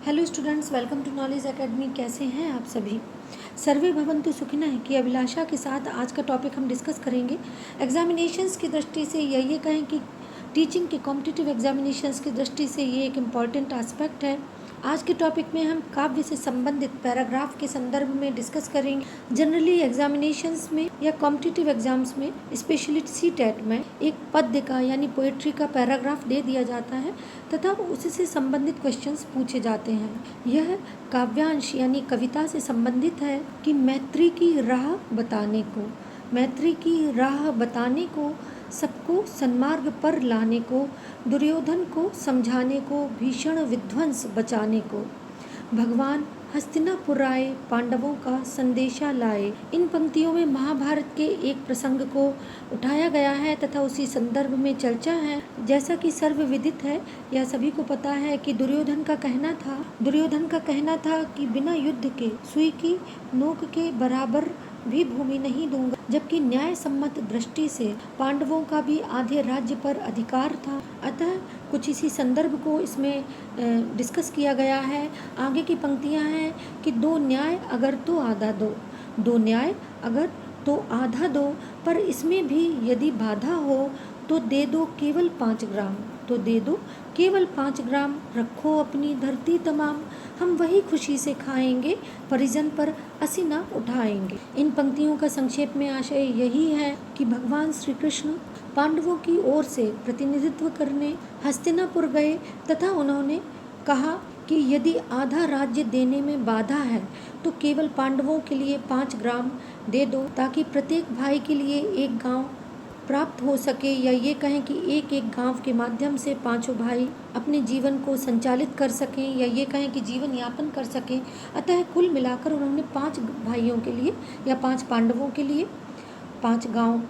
Hello students, welcome to Knowledge Academy. कैसे हैं आप सभी? सर्वे भवन्तु सुखिनः की अभिलाषा के साथ आज का टॉपिक हम डिस्कस करेंगे। एग्जामिनेशंस की दृष्टि से या ये कहें कि टीचिंग के कॉम्पिटिटिव एग्जामिनेशंस की दृष्टि से ये एक इम्पॉर्टेंट एस्पेक्ट है। आज के टॉपिक में हम काव्य से संबंधित पैराग्राफ के संदर्भ में डिस्कस करेंगे। जनरली एग्जामिनेशंस में या कॉम्पिटिटिव एग्जाम्स में, स्पेशली सीटेट में, एक पद्य का यानी पोएट्री का पैराग्राफ दे दिया जाता है तथा उससे संबंधित क्वेश्चंस पूछे जाते हैं। यह काव्यांश यानी कविता से संबंधित है कि मैत्री की राह बताने को, सबको सन्मार्ग पर लाने को, दुर्योधन को समझाने को, भीषण विध्वंस बचाने को, भगवान हस्तिनापुर आए, पांडवों का संदेशा लाए। इन पंक्तियों में महाभारत के एक प्रसंग को उठाया गया है तथा उसी संदर्भ में चर्चा है। जैसा कि सर्वविदित है या सभी को पता है कि दुर्योधन का कहना था कि बिना युद्ध के सुई की नोक के बराबर भी भूमि नहीं दूंगा, जबकि न्याय सम्मत दृष्टि से पांडवों का भी आधे राज्य पर अधिकार था। अतः कुछ इसी संदर्भ को इसमें डिस्कस किया गया है। आगे की पंक्तियां हैं कि दो न्याय अगर तो आधा दो, पर इसमें भी यदि बाधा हो तो दे दो केवल 5 ग्राम, रखो अपनी धरती तमाम, हम वही खुशी से खाएंगे, परिजन पर असीना उठाएंगे। इन पंक्तियों का संक्षेप में आशय यही है कि भगवान श्री कृष्ण पांडवों की ओर से प्रतिनिधित्व करने हस्तिनापुर गए तथा उन्होंने कहा कि यदि आधा राज्य देने में बाधा है तो केवल पांडवों के लिए 5 ग्राम दे दो, ताकि प्रत्येक भाई के लिए एक गांव प्राप्त हो सके, या ये कहें कि एक एक गांव के माध्यम से पांचों भाई अपने जीवन को संचालित कर सकें, या ये कहें कि जीवन यापन कर सकें। अतः कुल मिलाकर उन्होंने 5 भाइयों के लिए या 5 पांडवों के लिए 5 गांव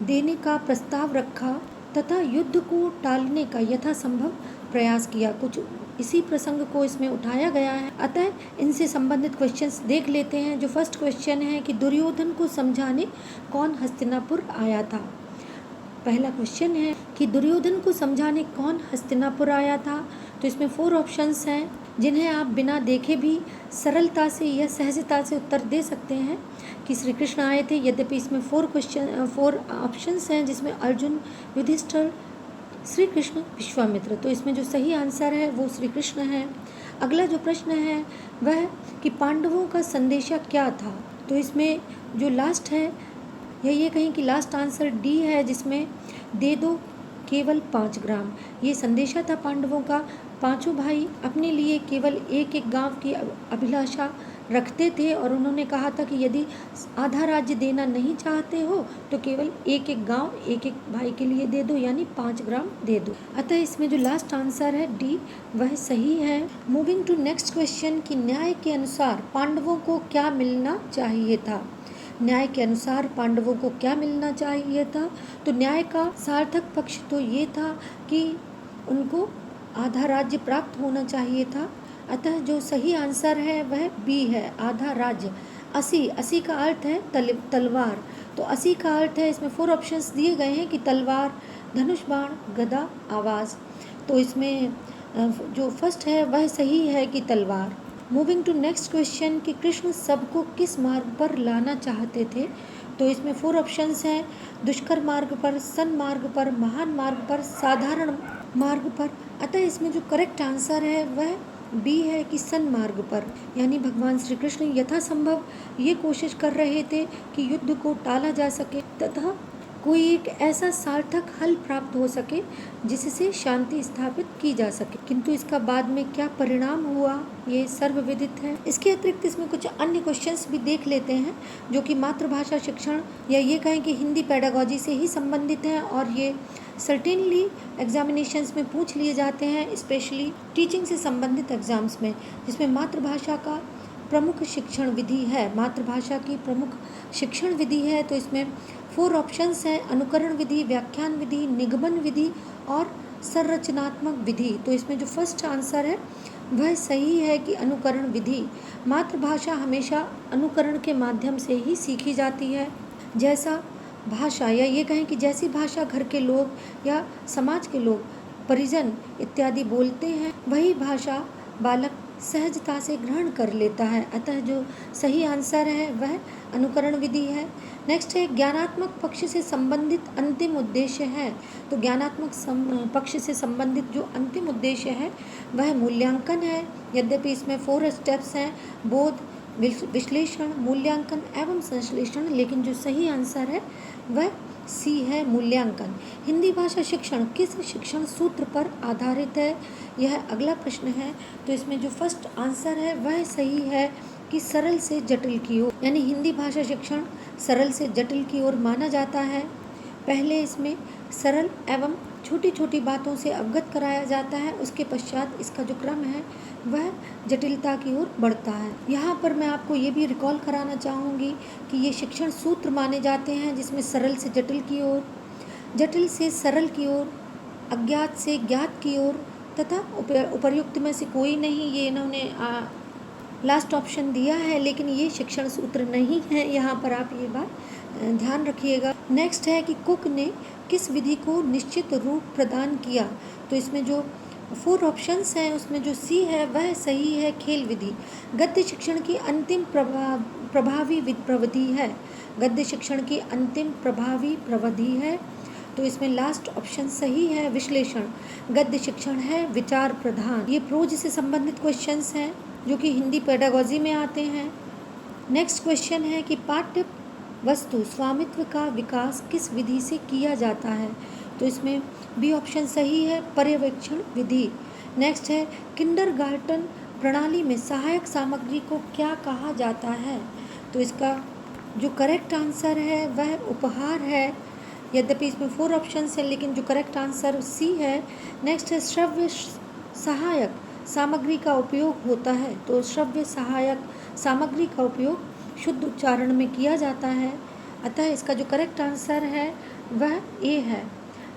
देने का प्रस्ताव रखा तथा युद्ध को टालने का यथासंभव प्रयास किया। कुछ इसी प्रसंग को इसमें उठाया गया है। अतः इनसे संबंधित क्वेश्चंस देख लेते हैं। जो फर्स्ट क्वेश्चन है कि दुर्योधन को समझाने कौन हस्तिनापुर आया था। पहला क्वेश्चन है कि दुर्योधन को समझाने कौन हस्तिनापुर आया था। तो इसमें 4 ऑप्शंस हैं जिन्हें आप बिना देखे भी सरलता से या सहजता से उत्तर दे सकते हैं कि श्री कृष्ण आए थे। यद्यपि इसमें 4 ऑप्शंस हैं जिसमें अर्जुन, युधिष्ठिर, श्री कृष्ण, विश्वामित्र। तो इसमें जो सही आंसर है वो श्री कृष्ण है। अगला जो प्रश्न है वह कि पांडवों का संदेशा क्या था। तो इसमें जो लास्ट है या ये कहें कि लास्ट आंसर डी है, जिसमें दे दो केवल 5 ग्राम। ये संदेशा था पांडवों का। पांचों भाई अपने लिए केवल एक एक गांव की अभिलाषा रखते थे और उन्होंने कहा था कि यदि आधा राज्य देना नहीं चाहते हो तो केवल एक एक गांव एक एक भाई के लिए दे दो, यानी 5 ग्राम दे दो। अतः इसमें जो लास्ट आंसर है डी वह सही है। मूविंग टू नेक्स्ट क्वेश्चन कि न्याय के अनुसार पांडवों को क्या मिलना चाहिए था। न्याय के अनुसार पांडवों को क्या मिलना चाहिए था। तो न्याय का सार्थक पक्ष तो ये था कि उनको आधा राज्य प्राप्त होना चाहिए था। अतः जो सही आंसर है वह बी है, आधा राज्य। 80 का अर्थ है तलवार। तो 80 का अर्थ है, इसमें 4 ऑप्शंस दिए गए हैं कि तलवार, धनुष बाण, गदा, आवाज़। तो इसमें जो फर्स्ट है वह सही है कि तलवार। मूविंग टू नेक्स्ट क्वेश्चन कि कृष्ण सबको किस मार्ग पर लाना चाहते थे। तो इसमें 4 ऑप्शंस हैं, दुष्कर मार्ग पर, सन्मार्ग पर, महान मार्ग पर, साधारण मार्ग पर। अतः इसमें जो करेक्ट आंसर है वह बी है कि सन्मार्ग पर, यानी भगवान श्री कृष्ण यथासंभव ये कोशिश कर रहे थे कि युद्ध को टाला जा सके तथा कोई एक ऐसा सार्थक हल प्राप्त हो सके जिससे शांति स्थापित की जा सके। किंतु इसका बाद में क्या परिणाम हुआ ये सर्वविदित है। इसके अतिरिक्त इसमें कुछ अन्य क्वेश्चंस भी देख लेते हैं जो कि मातृभाषा शिक्षण या ये कहें कि हिंदी पेडागोजी से ही संबंधित हैं और ये सर्टेनली एग्जामिनेशंस में पूछ लिए जाते हैं, स्पेशली टीचिंग से संबंधित एग्जाम्स में, जिसमें मातृभाषा का प्रमुख शिक्षण विधि है, मातृभाषा की प्रमुख शिक्षण विधि है। तो इसमें 4 ऑप्शंस हैं, अनुकरण विधि, व्याख्यान विधि, निगमन विधि और संरचनात्मक विधि। तो इसमें जो फर्स्ट आंसर है वह सही है कि अनुकरण विधि। मातृभाषा हमेशा अनुकरण के माध्यम से ही सीखी जाती है। जैसा भाषा या ये कहें कि जैसी भाषा घर के लोग या समाज के लोग, परिजन इत्यादि बोलते हैं, वही भाषा बालक सहजता से ग्रहण कर लेता है। अतः जो सही आंसर है वह अनुकरण विधि है। नेक्स्ट है ज्ञानात्मक पक्ष से संबंधित अंतिम उद्देश्य है। तो ज्ञानात्मक पक्ष से संबंधित जो अंतिम उद्देश्य है वह मूल्यांकन है। यद्यपि इसमें 4 स्टेप्स हैं, बोध, विश्लेषण, मूल्यांकन एवं संश्लेषण, लेकिन जो सही आंसर है वह सी है, मूल्यांकन। हिंदी भाषा शिक्षण किस शिक्षण सूत्र पर आधारित है, यह अगला प्रश्न है। तो इसमें जो फर्स्ट आंसर है वह सही है कि सरल से जटिल की ओर, यानी हिंदी भाषा शिक्षण सरल से जटिल की ओर माना जाता है। पहले इसमें सरल एवं छोटी छोटी बातों से अवगत कराया जाता है, उसके पश्चात इसका जो क्रम है वह जटिलता की ओर बढ़ता है। यहाँ पर मैं आपको ये भी रिकॉल कराना चाहूँगी कि ये शिक्षण सूत्र माने जाते हैं जिसमें सरल से जटिल की ओर, जटिल से सरल की ओर, अज्ञात से ज्ञात की ओर तथा उपर्युक्त में से कोई नहीं। ये इन्होंने लास्ट ऑप्शन दिया है, लेकिन ये शिक्षण सूत्र नहीं है, यहाँ पर आप ये बात ध्यान रखिएगा। नेक्स्ट है कि कुक ने किस विधि को निश्चित रूप प्रदान किया। तो इसमें जो 4 ऑप्शंस हैं उसमें जो सी है वह सही है, खेल विधि। गद्य शिक्षण की अंतिम प्रभावी प्रविधि है, गद्य शिक्षण की अंतिम प्रभावी प्रविधि है। तो इसमें लास्ट ऑप्शन सही है, विश्लेषण। गद्य शिक्षण है विचार प्रधान। ये प्रोज से संबंधित क्वेश्चंस हैं जो कि हिंदी पेडागोजी में आते हैं। नेक्स्ट क्वेश्चन है कि पाठ्य वस्तु स्वामित्व का विकास किस विधि से किया जाता है। तो इसमें बी ऑप्शन सही है, पर्यवेक्षण विधि। नेक्स्ट है किंडरगार्टन प्रणाली में सहायक सामग्री को क्या कहा जाता है। तो इसका जो करेक्ट आंसर है वह उपहार है। यद्यपि इसमें 4 ऑप्शन है, लेकिन जो करेक्ट आंसर सी है। नेक्स्ट है श्रव्य सहायक सामग्री का उपयोग होता है। तो श्रव्य सहायक सामग्री का उपयोग शुद्ध उच्चारण में किया जाता है, अतः इसका जो करेक्ट आंसर है वह ए है।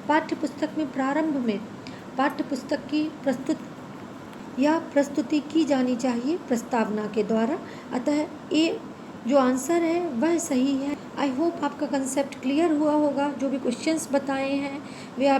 पाठ्यपुस्तक में प्रारंभ में पाठ्यपुस्तक की प्रस्तुति की जानी चाहिए प्रस्तावना के द्वारा, अतः ए जो आंसर है वह सही है। आई होप आपका कंसेप्ट क्लियर हुआ होगा। जो भी क्वेश्चंस बताए हैं वे आप